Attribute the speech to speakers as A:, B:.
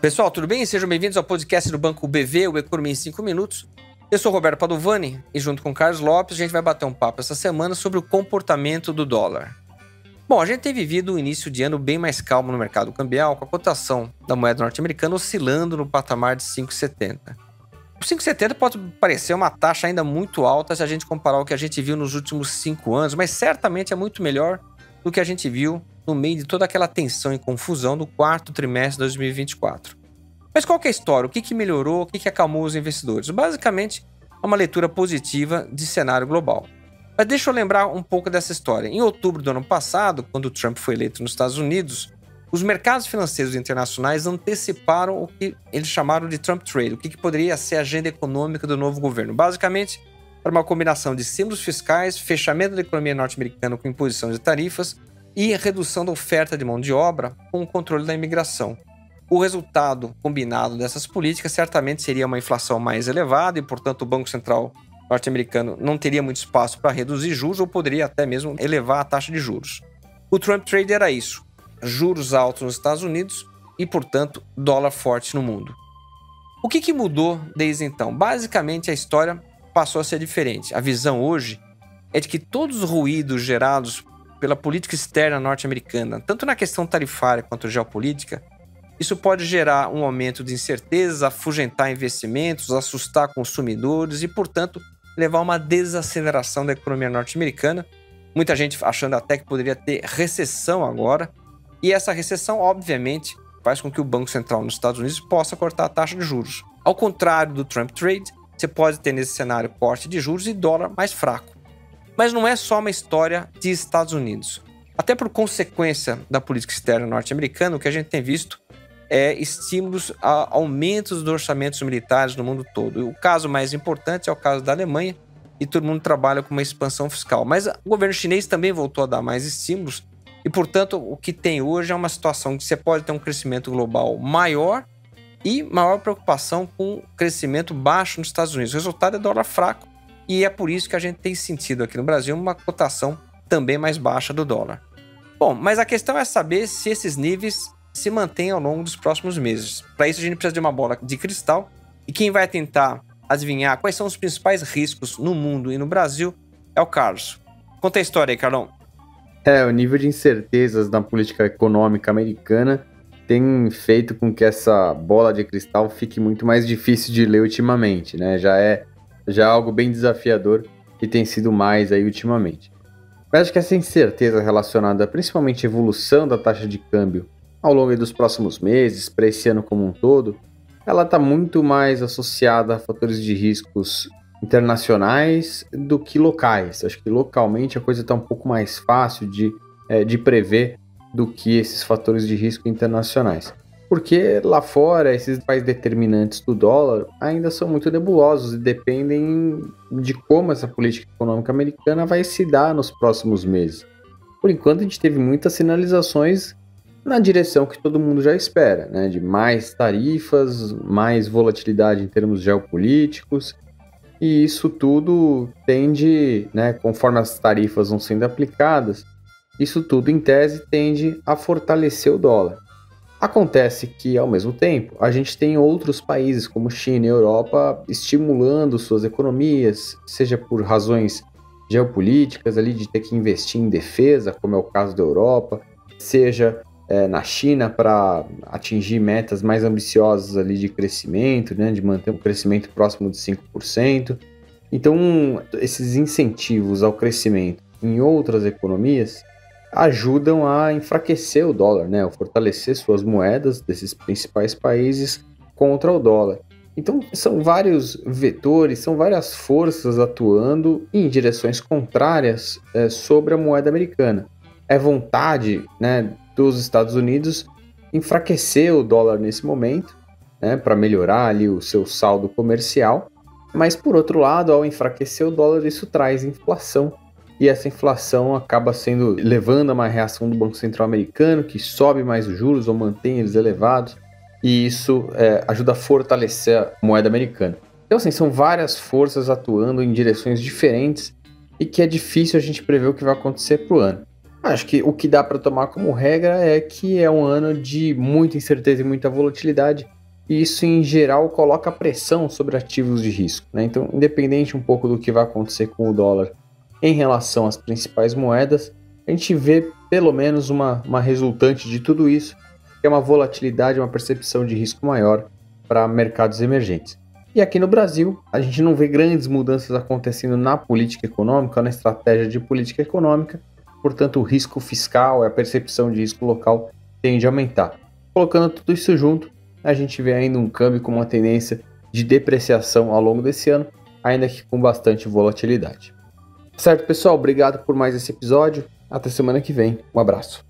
A: Pessoal, tudo bem? Sejam bem-vindos ao podcast do Banco BV, o Economia em 5 Minutos. Eu sou o Roberto Padovani e junto com o Carlos Lopes a gente vai bater um papo essa semana sobre o comportamento do dólar. Bom, a gente tem vivido um início de ano bem mais calmo no mercado cambial, com a cotação da moeda norte-americana oscilando no patamar de 5,70. O 5,70 pode parecer uma taxa ainda muito alta se a gente comparar o que a gente viu nos últimos 5 anos, mas certamente é muito melhor do que a gente viu no meio de toda aquela tensão e confusão do quarto trimestre de 2024. Mas qual que é a história? O que melhorou? O que acalmou os investidores? Basicamente, é uma leitura positiva de cenário global. Mas deixa eu lembrar um pouco dessa história. Em outubro do ano passado, quando Trump foi eleito nos Estados Unidos, os mercados financeiros internacionais anteciparam o que eles chamaram de Trump Trade, o que poderia ser a agenda econômica do novo governo. Basicamente, era uma combinação de estímulos fiscais, fechamento da economia norte-americana com imposição de tarifas e redução da oferta de mão de obra com o controle da imigração. O resultado combinado dessas políticas certamente seria uma inflação mais elevada e, portanto, o Banco Central norte-americano não teria muito espaço para reduzir juros ou poderia até mesmo elevar a taxa de juros. O Trump Trade era isso: juros altos nos Estados Unidos e, portanto, dólar forte no mundo. O que mudou desde então? Basicamente, a história passou a ser diferente. A visão hoje é de que todos os ruídos gerados pela política externa norte-americana, tanto na questão tarifária quanto geopolítica, isso pode gerar um aumento de incertezas, afugentar investimentos, assustar consumidores e, portanto, levar a uma desaceleração da economia norte-americana. Muita gente achando até que poderia ter recessão agora. E essa recessão, obviamente, faz com que o Banco Central nos Estados Unidos possa cortar a taxa de juros. Ao contrário do Trump Trade, você pode ter nesse cenário corte de juros e dólar mais fraco. Mas não é só uma história de Estados Unidos. Até por consequência da política externa norte-americana, o que a gente tem visto é estímulos a aumentos dos orçamentos militares no mundo todo. E o caso mais importante é o caso da Alemanha, e todo mundo trabalha com uma expansão fiscal. Mas o governo chinês também voltou a dar mais estímulos, e, portanto, o que tem hoje é uma situação que você pode ter um crescimento global maior e maior preocupação com crescimento baixo nos Estados Unidos. O resultado é dólar fraco, e é por isso que a gente tem sentido aqui no Brasil uma cotação também mais baixa do dólar. Bom, mas a questão é saber se esses níveis se mantêm ao longo dos próximos meses. Para isso, a gente precisa de uma bola de cristal, e quem vai tentar adivinhar quais são os principais riscos no mundo e no Brasil é o Carlos. Conta a história aí, Carlão.
B: O nível de incertezas na política econômica americana tem feito com que essa bola de cristal fique muito mais difícil de ler ultimamente, né? Já é algo bem desafiador que tem sido mais aí ultimamente. Mas acho que essa incerteza relacionada principalmente à evolução da taxa de câmbio ao longo dos próximos meses, para esse ano como um todo, ela está muito mais associada a fatores de riscos internacionais do que locais. Acho que localmente a coisa está um pouco mais fácil de prever do que esses fatores de risco internacionais. Porque lá fora, esses principais determinantes do dólar ainda são muito nebulosos e dependem de como essa política econômica americana vai se dar nos próximos meses. Por enquanto, a gente teve muitas sinalizações na direção que todo mundo já espera, né? De mais tarifas, mais volatilidade em termos geopolíticos, e isso tudo tende, né, conforme as tarifas vão sendo aplicadas, isso tudo em tese tende a fortalecer o dólar. Acontece que, ao mesmo tempo, a gente tem outros países como China e Europa estimulando suas economias, seja por razões geopolíticas, ali de ter que investir em defesa, como é o caso da Europa, seja na China para atingir metas mais ambiciosas ali de crescimento, né, de manter um crescimento próximo de 5%. Então, esses incentivos ao crescimento em outras economias ajudam a enfraquecer o dólar, né, a fortalecer suas moedas desses principais países contra o dólar. Então, são vários vetores, são várias forças atuando em direções contrárias sobre a moeda americana. É vontade, né, dos Estados Unidos enfraquecer o dólar nesse momento, né, para melhorar ali o seu saldo comercial, mas por outro lado, ao enfraquecer o dólar, isso traz inflação, e essa inflação acaba levando a uma reação do Banco Central americano, que sobe mais os juros ou mantém eles elevados, e isso ajuda a fortalecer a moeda americana. Então, assim, são várias forças atuando em direções diferentes e que é difícil a gente prever o que vai acontecer para o ano. Acho que o que dá para tomar como regra é que é um ano de muita incerteza e muita volatilidade, e isso em geral coloca pressão sobre ativos de risco, né? Então, independente um pouco do que vai acontecer com o dólar em relação às principais moedas, a gente vê pelo menos uma resultante de tudo isso, que é uma volatilidade, uma percepção de risco maior para mercados emergentes. E aqui no Brasil, a gente não vê grandes mudanças acontecendo na política econômica, na estratégia de política econômica, portanto o risco fiscal, a percepção de risco local tende a aumentar. Colocando tudo isso junto, a gente vê ainda um câmbio com uma tendência de depreciação ao longo desse ano, ainda que com bastante volatilidade. Certo, pessoal? Obrigado por mais esse episódio. Até semana que vem. Um abraço.